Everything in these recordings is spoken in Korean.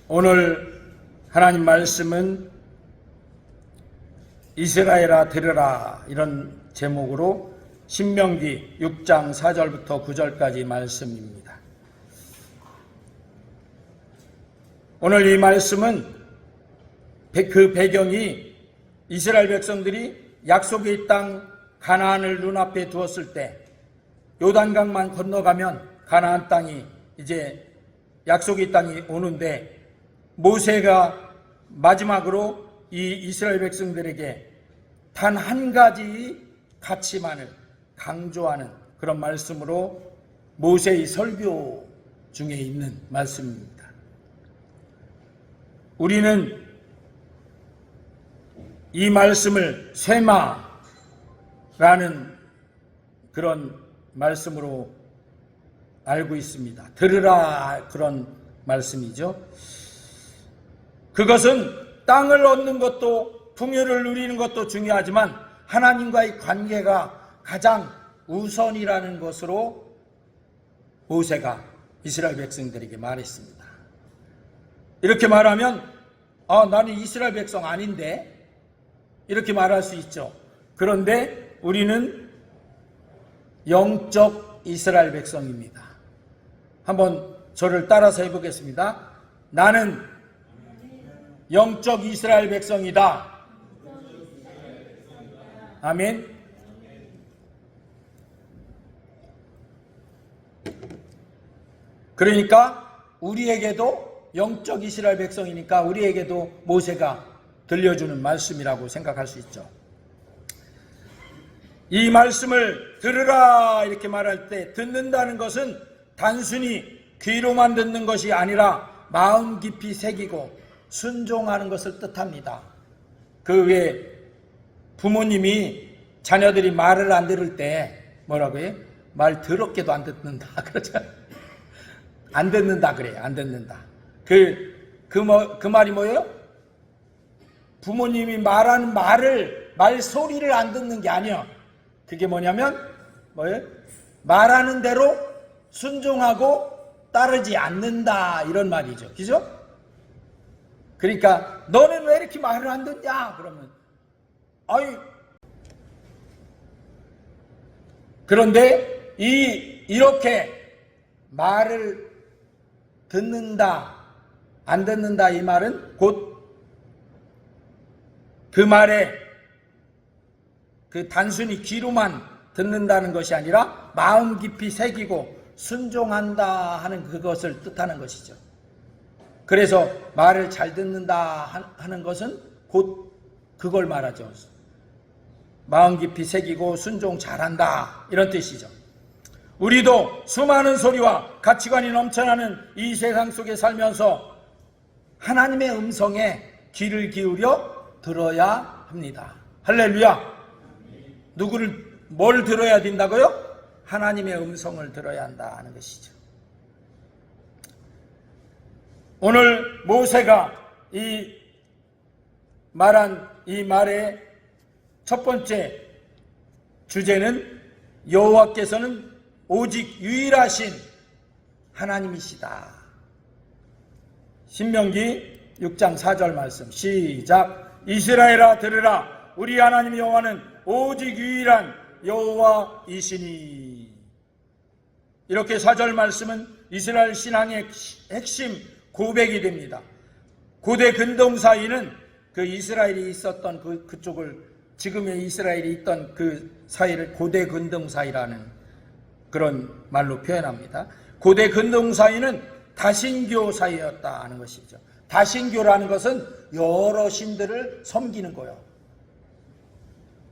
오늘 하나님 말씀은 이스라엘아 들으라 이런 제목으로 신명기 6장 4절부터 9절까지 말씀입니다. 오늘 이 말씀은 그 배경이 이스라엘 백성들이 약속의 땅 가나안을 눈앞에 두었을 때 요단강만 건너가면 가나안 땅이 이제 약속의 땅이 오는데 모세가 마지막으로 이 이스라엘 백성들에게 단 한 가지 가치만을 강조하는 그런 말씀으로 모세의 설교 중에 있는 말씀입니다. 우리는 이 말씀을 쇠마라는 그런 말씀으로 알고 있습니다. 들으라 그런 말씀이죠. 그것은 땅을 얻는 것도 풍요를 누리는 것도 중요하지만 하나님과의 관계가 가장 우선이라는 것으로 모세가 이스라엘 백성들에게 말했습니다. 이렇게 말하면 나는 이스라엘 백성 아닌데 이렇게 말할 수 있죠. 그런데 우리는 영적 이스라엘 백성입니다. 한번 저를 따라서 해보겠습니다. 나는 영적 이스라엘 백성이다. 아멘. 그러니까 우리에게도 영적 이스라엘 백성이니까 우리에게도 모세가 들려주는 말씀이라고 생각할 수 있죠. 이 말씀을 들으라 이렇게 말할 때 듣는다는 것은 단순히 귀로만 듣는 것이 아니라 마음 깊이 새기고 순종하는 것을 뜻합니다. 그 외에 부모님이 자녀들이 말을 안 들을 때 뭐라고 해요? 말 더럽게도 안 듣는다 그러죠. 안 듣는다 그래요. 안 듣는다. 그 말이 뭐예요? 부모님이 말하는 말소리를 안 듣는 게 아니야. 그게 뭐냐면 뭐예요? 말하는 대로 순종하고 따르지 않는다 이런 말이죠. 그죠? 그러니까 너는 왜 이렇게 말을 안 듣냐? 그러면 그런데 이렇게 말을 듣는다 안 듣는다 이 말은 곧 그 말에 단순히 귀로만 듣는다는 것이 아니라 마음 깊이 새기고 순종한다 하는 그것을 뜻하는 것이죠. 그래서 말을 잘 듣는다 하는 것은 곧 그걸 말하죠. 마음 깊이 새기고 순종 잘한다 이런 뜻이죠. 우리도 수많은 소리와 가치관이 넘쳐나는 이 세상 속에 살면서 하나님의 음성에 귀를 기울여 들어야 합니다. 할렐루야. 뭘 들어야 된다고요? 하나님의 음성을 들어야 한다 하는 것이죠. 오늘 모세가 말한 이 말의 첫 번째 주제는 여호와께서는 오직 유일하신 하나님이시다. 신명기 6장 4절 말씀 시작. 이스라엘아 들으라. 우리 하나님 여호와는 오직 유일한 여호와이시니. 이렇게 4절 말씀은 이스라엘 신앙의 핵심 고백이 됩니다. 고대 근동사이는 그 이스라엘이 있었던 그쪽을 지금의 이스라엘이 있던 그 사이를 고대 근동사이라는 그런 말로 표현합니다. 고대 근동사이는 다신교 사이였다 하는 것이죠. 다신교라는 것은 여러 신들을 섬기는 거예요.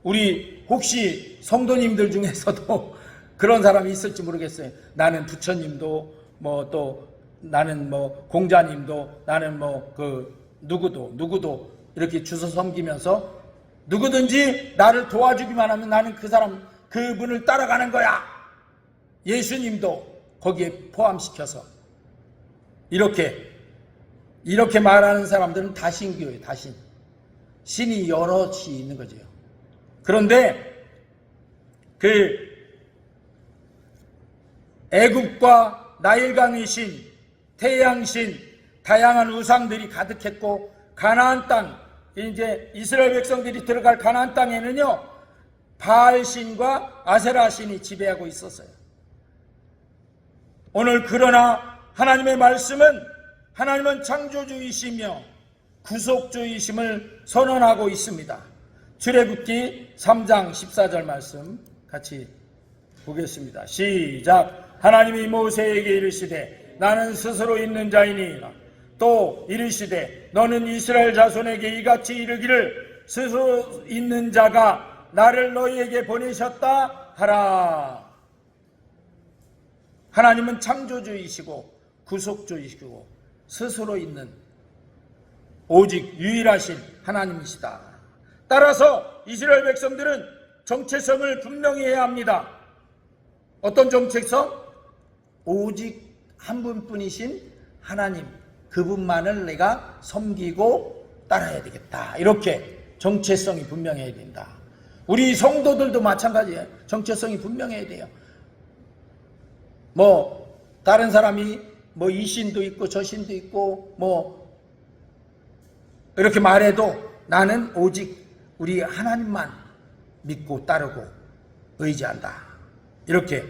우리 혹시 성도님들 중에서도 그런 사람이 있을지 모르겠어요. 나는 부처님도 나는 공자님도 나는 누구도 이렇게 주서 섬기면서 누구든지 나를 도와주기만 하면 나는 그분을 따라가는 거야. 예수님도 거기에 포함시켜서 이렇게 말하는 사람들은 다신교예요. 다신. 신이 여럿이 있는 거죠. 그런데 애굽과 나일강의 신, 태양신, 다양한 우상들이 가득했고, 가나안 땅, 이제 이스라엘 백성들이 들어갈 가나안 땅에는요, 바알신과 아세라신이 지배하고 있었어요. 오늘 그러나 하나님의 말씀은, 하나님은 창조주이시며 구속주이심을 선언하고 있습니다. 출애굽기 3장 14절 말씀 같이 보겠습니다. 시작. 하나님이 모세에게 이르시되 나는 스스로 있는 자이니라. 또 이르시되 너는 이스라엘 자손에게 이같이 이르기를 스스로 있는 자가 나를 너희에게 보내셨다 하라. 하나님은 창조주이시고 구속주이시고 스스로 있는 오직 유일하신 하나님이시다. 따라서 이스라엘 백성들은 정체성을 분명히 해야 합니다. 어떤 정체성? 오직 한 분뿐이신 하나님, 그분만을 내가 섬기고 따라야 되겠다. 이렇게 정체성이 분명해야 된다. 우리 성도들도 마찬가지예요. 정체성이 분명해야 돼요. 다른 사람이 이 신도 있고 저 신도 있고 이렇게 말해도 나는 오직 우리 하나님만 믿고 따르고 의지한다. 이렇게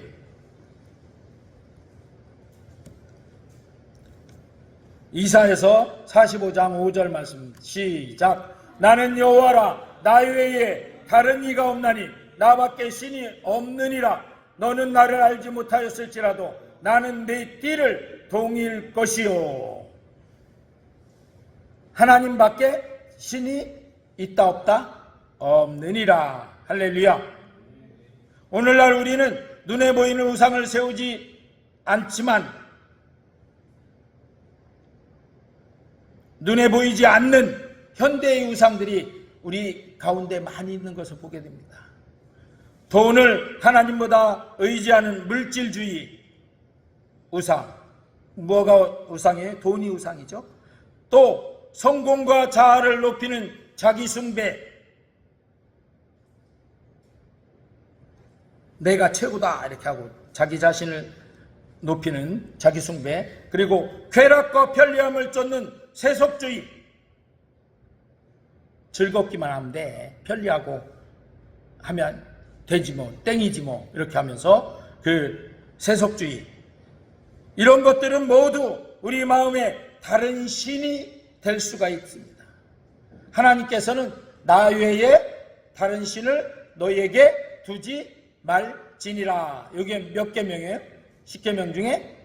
이사야서 45장 5절 말씀 시작. 나는 여호와라. 나 외에 다른 이가 없나니 나밖에 신이 없느니라. 너는 나를 알지 못하였을지라도 나는 내 띠를 동일 것이요. 하나님밖에 신이 있다 없다? 없느니라. 할렐루야. 오늘날 우리는 눈에 보이는 우상을 세우지 않지만 눈에 보이지 않는 현대의 우상들이 우리 가운데 많이 있는 것을 보게 됩니다. 돈을 하나님보다 의지하는 물질주의 우상. 뭐가 우상이에요? 돈이 우상이죠. 또 성공과 자아를 높이는 자기 숭배. 내가 최고다 이렇게 하고 자기 자신을 높이는 자기 숭배. 그리고 쾌락과 편리함을 쫓는 세속주의. 즐겁기만 하면 돼. 편리하고 하면 되지 땡이지 이렇게 하면서 그 세속주의. 이런 것들은 모두 우리 마음에 다른 신이 될 수가 있습니다. 하나님께서는 나 외에 다른 신을 너희에게 두지 말지니라. 이게 몇 계명이에요? 10계명 중에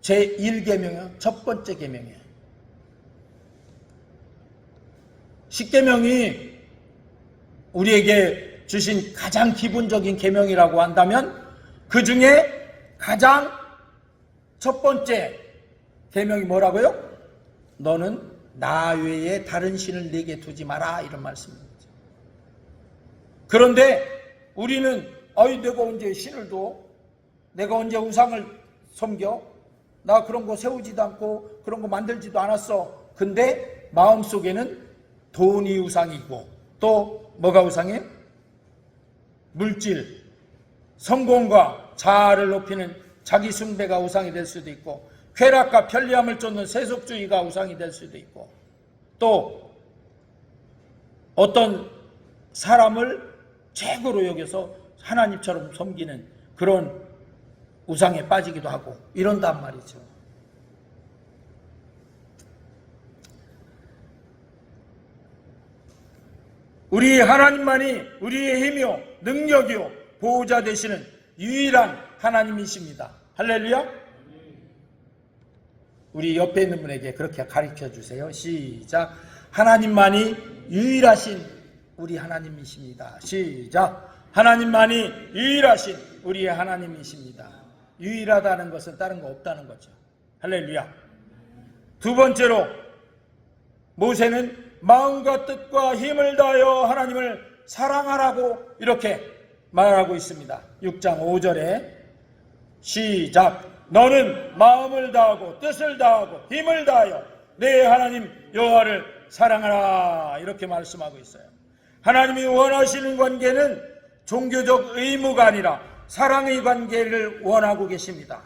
제1계명이에요. 첫 번째 계명이에요. 10계명이 우리에게 주신 가장 기본적인 계명이라고 한다면 그 중에 가장 첫 번째 계명이 뭐라고요? 너는 나 외에 다른 신을 내게 두지 마라. 이런 말씀입니다. 그런데 우리는 내가 언제 신을 둬? 내가 언제 우상을 섬겨? 나 그런 거 세우지도 않고 그런 거 만들지도 않았어. 근데 마음속에는 돈이 우상이고 또 뭐가 우상이에요? 물질, 성공과 자아를 높이는 자기 숭배가 우상이 될 수도 있고 쾌락과 편리함을 쫓는 세속주의가 우상이 될 수도 있고 또 어떤 사람을 최고로 여겨서 하나님처럼 섬기는 그런 우상에 빠지기도 하고 이런단 말이죠. 우리 하나님만이 우리의 힘이요 능력이요 보호자 되시는 유일한 하나님이십니다. 할렐루야. 우리 옆에 있는 분에게 그렇게 가르쳐 주세요. 시작. 하나님만이 유일하신 우리 하나님이십니다. 시작. 하나님만이 유일하신 우리의 하나님이십니다. 유일하다는 것은 다른 거 없다는 거죠. 할렐루야. 두 번째로 모세는 마음과 뜻과 힘을 다하여 하나님을 사랑하라고 이렇게 말하고 있습니다. 6장 5절에 시작. 너는 마음을 다하고 뜻을 다하고 힘을 다하여 내 하나님 여호와를 사랑하라. 이렇게 말씀하고 있어요. 하나님이 원하시는 관계는 종교적 의무가 아니라 사랑의 관계를 원하고 계십니다.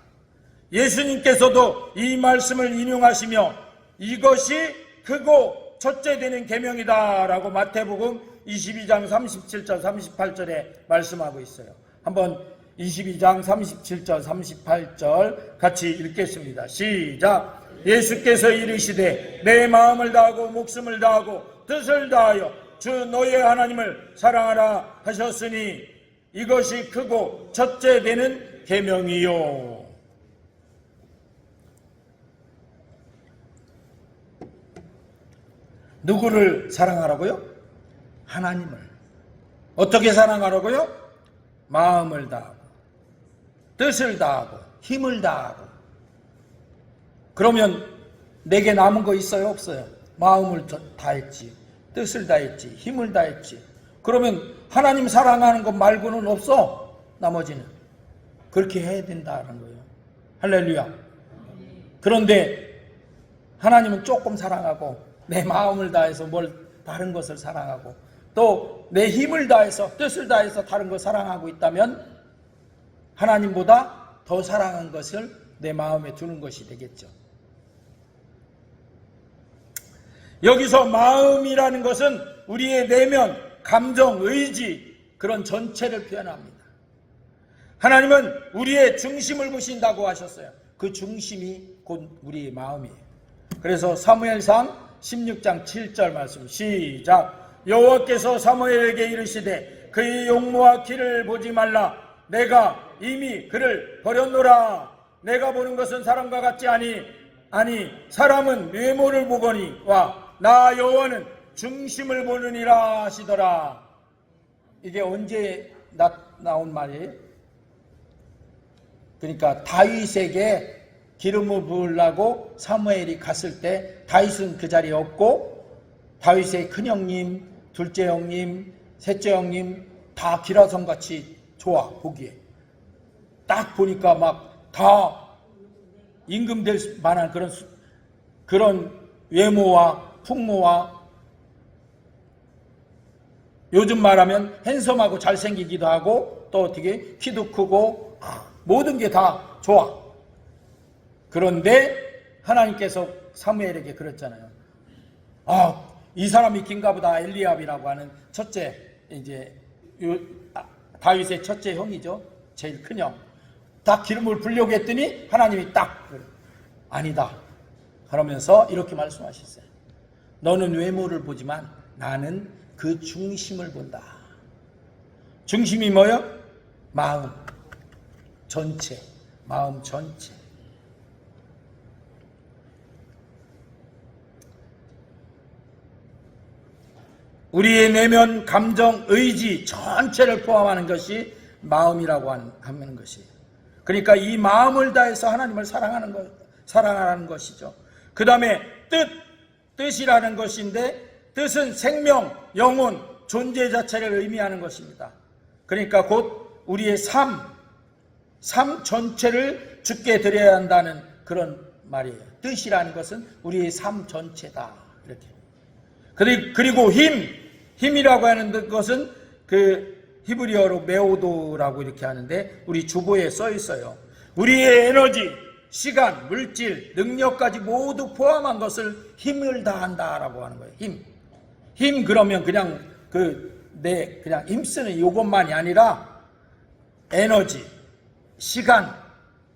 예수님께서도 이 말씀을 인용하시며 이것이 크고 첫째 되는 계명이다 라고 마태복음 22장 37절 38절에 말씀하고 있어요. 한번 22장 37절 38절 같이 읽겠습니다. 시작. 예수께서 이르시되 내 마음을 다하고 목숨을 다하고 뜻을 다하여 주 너의 하나님을 사랑하라 하셨으니 이것이 크고 첫째 되는 계명이요. 누구를 사랑하라고요? 하나님을. 어떻게 사랑하라고요? 마음을 다하고 뜻을 다하고 힘을 다하고. 그러면 내게 남은 거 있어요? 없어요? 마음을 다했지, 뜻을 다했지, 힘을 다했지. 그러면 하나님 사랑하는 것 말고는 없어. 나머지는 그렇게 해야 된다는 거예요. 할렐루야. 그런데 하나님은 조금 사랑하고 내 마음을 다해서 다른 것을 사랑하고 또 내 힘을 다해서 뜻을 다해서 다른 걸 사랑하고 있다면 하나님보다 더 사랑한 것을 내 마음에 두는 것이 되겠죠. 여기서 마음이라는 것은 우리의 내면, 감정, 의지 그런 전체를 표현합니다. 하나님은 우리의 중심을 보신다고 하셨어요. 그 중심이 곧 우리의 마음이에요. 그래서 사무엘상 16장 7절 말씀 시작. 여호와께서 사무엘에게 이르시되 그의 용모와 키를 보지 말라. 내가 이미 그를 버렸노라. 내가 보는 것은 사람과 같지 아니 사람은 외모를 보거니와 나 여호와는 중심을 보느니라 하시더라. 이게 언제 나온 말이에요? 그러니까 다윗에게 기름을 부으려고 사무엘이 갔을 때 다윗은 그 자리에 없고 다윗의 큰형님, 둘째 형님, 셋째 형님 다 기라성같이 좋아 보기에. 딱 보니까 막 다 임금될 만한 그런 외모와 풍모와 요즘 말하면 핸섬하고 잘생기기도 하고 또 어떻게 키도 크고 모든 게 다 좋아. 그런데 하나님께서 사무엘에게 그랬잖아요. 이 사람이 긴가 보다. 엘리압이라고 하는 첫째, 다윗의 첫째 형이죠. 제일 큰 형. 딱 기름을 부으려고 했더니 하나님이 딱 아니다 그러면서 이렇게 말씀하셨어요. 너는 외모를 보지만 나는 그 중심을 본다. 중심이 뭐요? 마음 전체. 마음 전체. 우리의 내면, 감정, 의지 전체를 포함하는 것이 마음이라고 하는 것이에요. 그러니까 이 마음을 다해서 하나님을 사랑하는 것이죠. 그 다음에 뜻이라는 것인데 뜻은 생명, 영혼, 존재 자체를 의미하는 것입니다. 그러니까 곧 우리의 삶 전체를 주께 드려야 한다는 그런 말이에요. 뜻이라는 것은 우리의 삶 전체다. 이렇게. 그리고 힘이라고 하는 것은 그 히브리어로 메오도라고 이렇게 하는데 우리 주보에 써 있어요. 우리의 에너지, 시간, 물질, 능력까지 모두 포함한 것을 힘을 다한다라고 하는 거예요. 힘 그러면 그냥 그냥 힘쓰는 이것만이 아니라 에너지, 시간,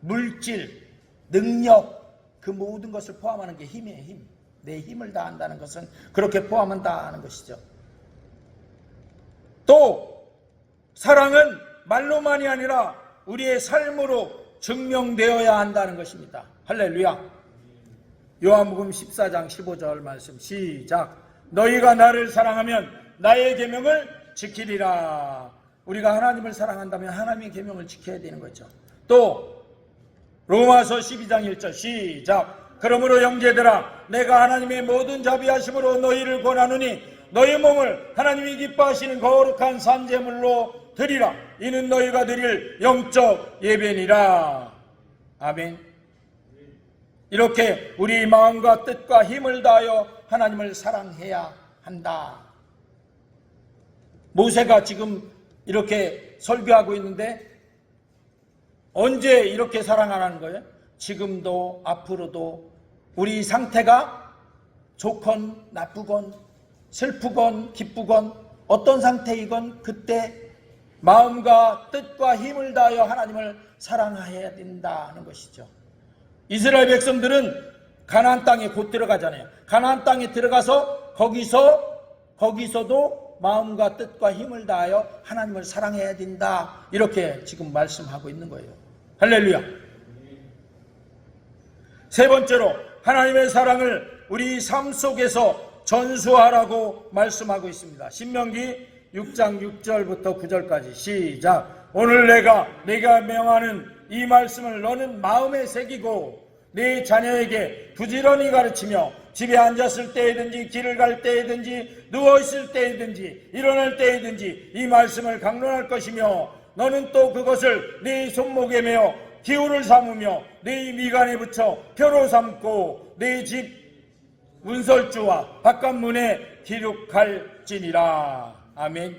물질, 능력 그 모든 것을 포함하는 게 힘이에요. 힘. 내 힘을 다한다는 것은 그렇게 포함한다는 것이죠. 또 사랑은 말로만이 아니라 우리의 삶으로 증명되어야 한다는 것입니다. 할렐루야. 요한복음 14장 15절 말씀 시작. 너희가 나를 사랑하면 나의 계명을 지키리라. 우리가 하나님을 사랑한다면 하나님의 계명을 지켜야 되는 거죠. 또 로마서 12장 1절 시작. 그러므로 형제들아 내가 하나님의 모든 자비하심으로 너희를 권하노니 너희 몸을 하나님이 기뻐하시는 거룩한 산제물로 드리라. 이는 너희가 드릴 영적 예배니라. 아멘. 이렇게 우리 마음과 뜻과 힘을 다하여 하나님을 사랑해야 한다. 모세가 지금 이렇게 설교하고 있는데 언제 이렇게 사랑하라는 거예요? 지금도 앞으로도 우리 상태가 좋건 나쁘건 슬프건 기쁘건 어떤 상태이건 그때 마음과 뜻과 힘을 다하여 하나님을 사랑해야 된다는 것이죠. 이스라엘 백성들은 가나안 땅에 곧 들어가잖아요. 가나안 땅에 들어가서 거기서도 마음과 뜻과 힘을 다하여 하나님을 사랑해야 된다. 이렇게 지금 말씀하고 있는 거예요. 할렐루야. 세 번째로 하나님의 사랑을 우리 삶 속에서 전수하라고 말씀하고 있습니다. 신명기 6장 6절부터 9절까지 시작. 오늘 내가 명하는 이 말씀을 너는 마음에 새기고 네 자녀에게 부지런히 가르치며 집에 앉았을 때이든지 길을 갈 때이든지 누워있을 때이든지 일어날 때이든지 이 말씀을 강론할 것이며 너는 또 그것을 네 손목에 매어 기호를 삼으며 네 미간에 붙여 표로 삼고 네 집 문설주와 바깥문에 기록할지니라. 아멘.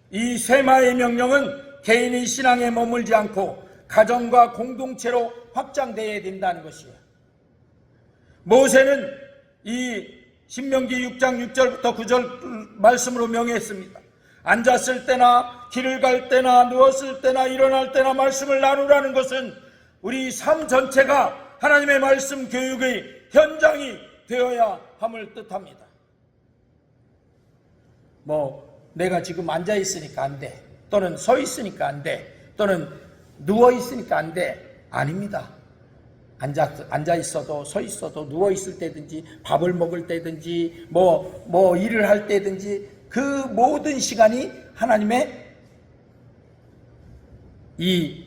이 세마의 명령은 개인의 신앙에 머물지 않고 가정과 공동체로 확장되어야 된다는 것이에요. 모세는 이 신명기 6장 6절부터 9절 말씀으로 명했습니다. 앉았을 때나 길을 갈 때나 누웠을 때나 일어날 때나 말씀을 나누라는 것은 우리 삶 전체가 하나님의 말씀 교육의 현장이 되어야 함을 뜻합니다. 내가 지금 앉아 있으니까 안 돼, 또는 서 있으니까 안 돼, 또는 누워 있으니까 안 돼. 아닙니다. 앉아 있어도 서 있어도 누워 있을 때든지 밥을 먹을 때든지 일을 할 때든지 그 모든 시간이 하나님의 이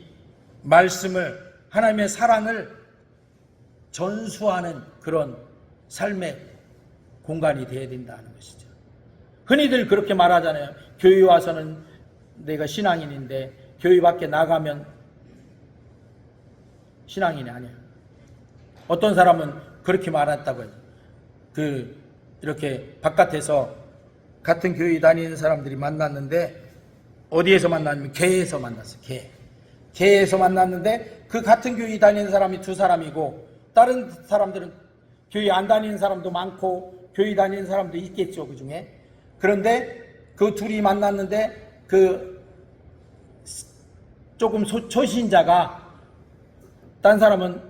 말씀을, 하나님의 사랑을 전수하는 그런 삶의 공간이 되어야 된다는 것이죠. 흔히들 그렇게 말하잖아요. 교회 와서는 내가 신앙인인데 교회 밖에 나가면 신앙인이 아니야. 어떤 사람은 그렇게 말했다고요. 이렇게 바깥에서 같은 교회 다니는 사람들이 만났는데 어디에서 만났냐면 개에서 만났어요. 개에서 만났는데 그 같은 교회 다니는 사람이 두 사람이고 다른 사람들은 교회 안 다니는 사람도 많고 교회 다니는 사람도 있겠죠, 그 중에. 그런데 그 둘이 만났는데 조금 초신자가 딴 사람은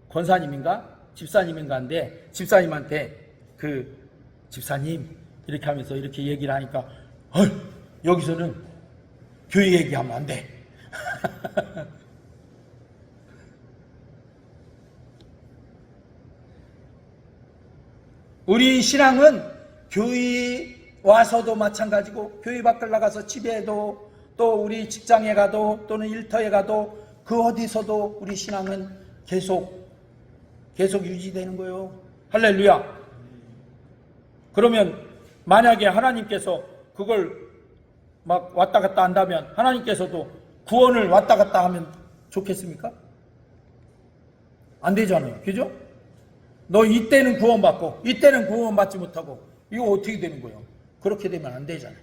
권사님인가 집사님인가 한데 집사님한테 집사님 이렇게 하면서 이렇게 얘기를 하니까 여기서는 교회 얘기하면 안 돼. 우리 신앙은 교회 와서도 마찬가지고 교회 밖을 나가서 집에도 또 우리 직장에 가도 또는 일터에 가도 그 어디서도 우리 신앙은 계속 유지되는 거예요. 할렐루야. 그러면 만약에 하나님께서 그걸 막 왔다 갔다 한다면 하나님께서도 구원을 왔다 갔다 하면 좋겠습니까? 안 되잖아요. 그죠? 너 이때는 구원받고 이때는 구원받지 못하고 이거 어떻게 되는 거예요? 그렇게 되면 안 되잖아요.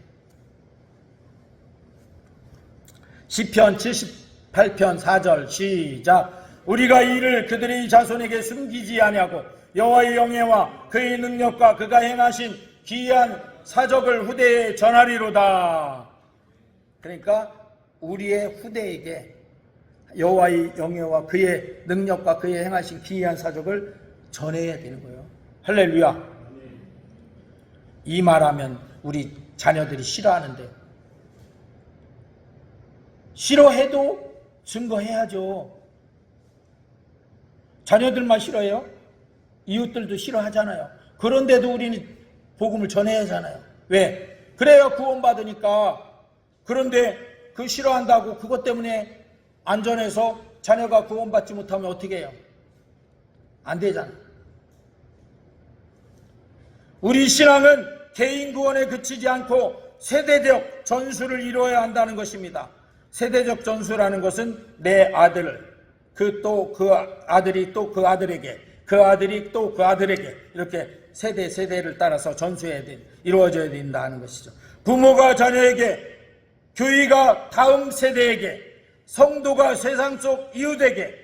시편 78편 4절 시작. 우리가 이를 그들의 자손에게 숨기지 아니하고 여호와의 영예와 그의 능력과 그가 행하신 기이한 사적을 후대에 전하리로다. 그러니까 우리의 후대에게 여호와의 영예와 그의 능력과 그의 행하신 기이한 사적을 전해야 되는 거예요. 할렐루야. 이 말하면 우리 자녀들이 싫어하는데 싫어해도 증거해야죠. 자녀들만 싫어해요? 이웃들도 싫어하잖아요. 그런데도 우리는 복음을 전해야 하잖아요. 왜? 그래야 구원받으니까. 그런데 그 싫어한다고 그것 때문에 안전해서 자녀가 구원받지 못하면 어떻게 해요? 안 되잖아요. 우리 신앙은 개인 구원에 그치지 않고 세대적 전수를 이루어야 한다는 것입니다. 세대적 전수라는 것은 내 아들을 그 아들이 또 그 아들에게 그 아들이 또 그 아들에게 이렇게 세대를 따라서 이루어져야 된다는 것이죠. 부모가 자녀에게, 교회가 다음 세대에게, 성도가 세상 속 이웃에게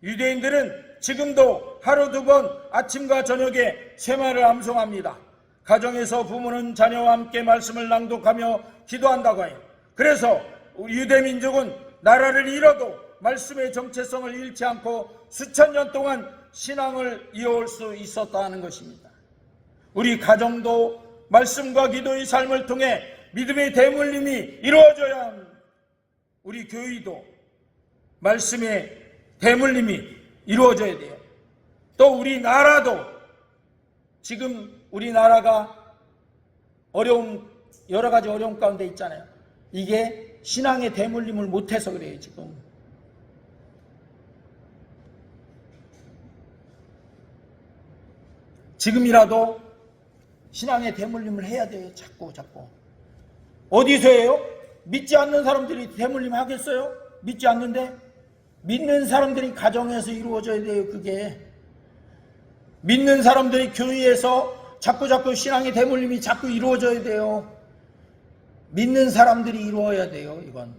유대인들은 지금도 하루 2번 아침과 저녁에 쇠마를 암송합니다. 가정에서 부모는 자녀와 함께 말씀을 낭독하며 기도한다고 해요. 그래서 유대민족은 나라를 잃어도 말씀의 정체성을 잃지 않고 수천 년 동안 신앙을 이어올 수 있었다는 것입니다. 우리 가정도 말씀과 기도의 삶을 통해 믿음의 대물림이 이루어져야 합니다. 우리 교회도 말씀의 대물림이 이루어져야 돼요. 또 우리나라도 지금 우리나라가 여러 가지 어려움 가운데 있잖아요. 이게 신앙의 대물림을 못해서 그래요. 지금 지금이라도 신앙의 대물림을 해야 돼요. 자꾸 어디서 해요? 믿지 않는 사람들이 대물림 하겠어요? 믿지 않는데? 믿는 사람들이 가정에서 이루어져야 돼요. 그게 믿는 사람들이 교회에서 자꾸 신앙의 대물림이 자꾸 이루어져야 돼요. 믿는 사람들이 이루어야 돼요. 이건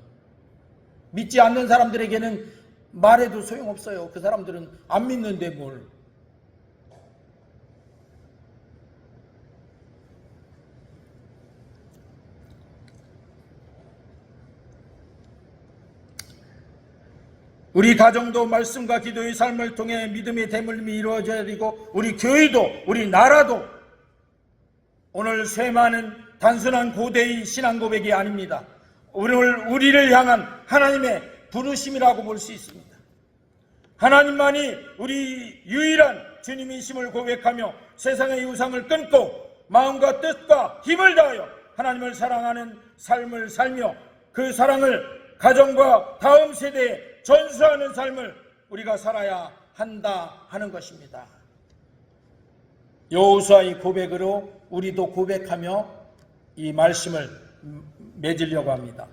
믿지 않는 사람들에게는 말해도 소용없어요. 그 사람들은 안 믿는데 뭘. 우리 가정도 말씀과 기도의 삶을 통해 믿음의 대물림이 이루어져야 되고, 우리 교회도 우리 나라도 오늘 쇠마는 단순한 고대의 신앙 고백이 아닙니다. 오늘 우리를 향한 하나님의 부르심이라고 볼 수 있습니다. 하나님만이 우리 유일한 주님이심을 고백하며 세상의 우상을 끊고 마음과 뜻과 힘을 다하여 하나님을 사랑하는 삶을 살며 그 사랑을 가정과 다음 세대에 전수하는 삶을 우리가 살아야 한다 하는 것입니다. 여호수아의 고백으로 우리도 고백하며 이 말씀을 맺으려고 합니다.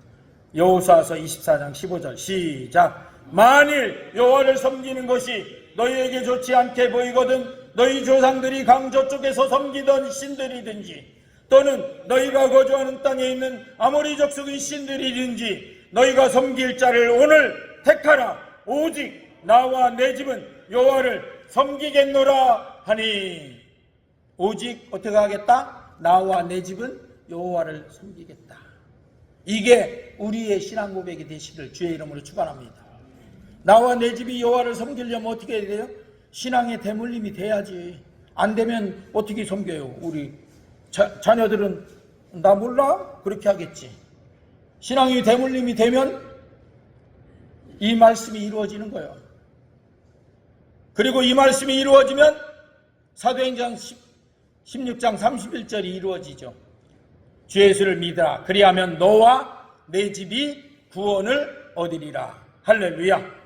여호수아서 24장 15절 시작. 만일 여호와를 섬기는 것이 너희에게 좋지 않게 보이거든 너희 조상들이 강저 쪽에서 섬기던 신들이든지 또는 너희가 거주하는 땅에 있는 아모리 족속의 신들이든지 너희가 섬길 자를 오늘 택하라. 오직 나와 내 집은 여호와를 섬기겠노라 하니. 오직 어떻게 하겠다? 나와 내 집은 여호와를 섬기겠다. 이게 우리의 신앙 고백이 되시길 주의 이름으로 축원합니다. 나와 내 집이 여호와를 섬기려면 어떻게 해야 돼요? 신앙의 대물림이 돼야지. 안 되면 어떻게 섬겨요? 우리 자녀들은 나 몰라? 그렇게 하겠지. 신앙이 대물림이 되면 이 말씀이 이루어지는 거예요. 그리고 이 말씀이 이루어지면 사도행전 16장 31절이 이루어지죠. 주 예수를 믿으라. 그리하면 너와 내 집이 구원을 얻으리라. 할렐루야.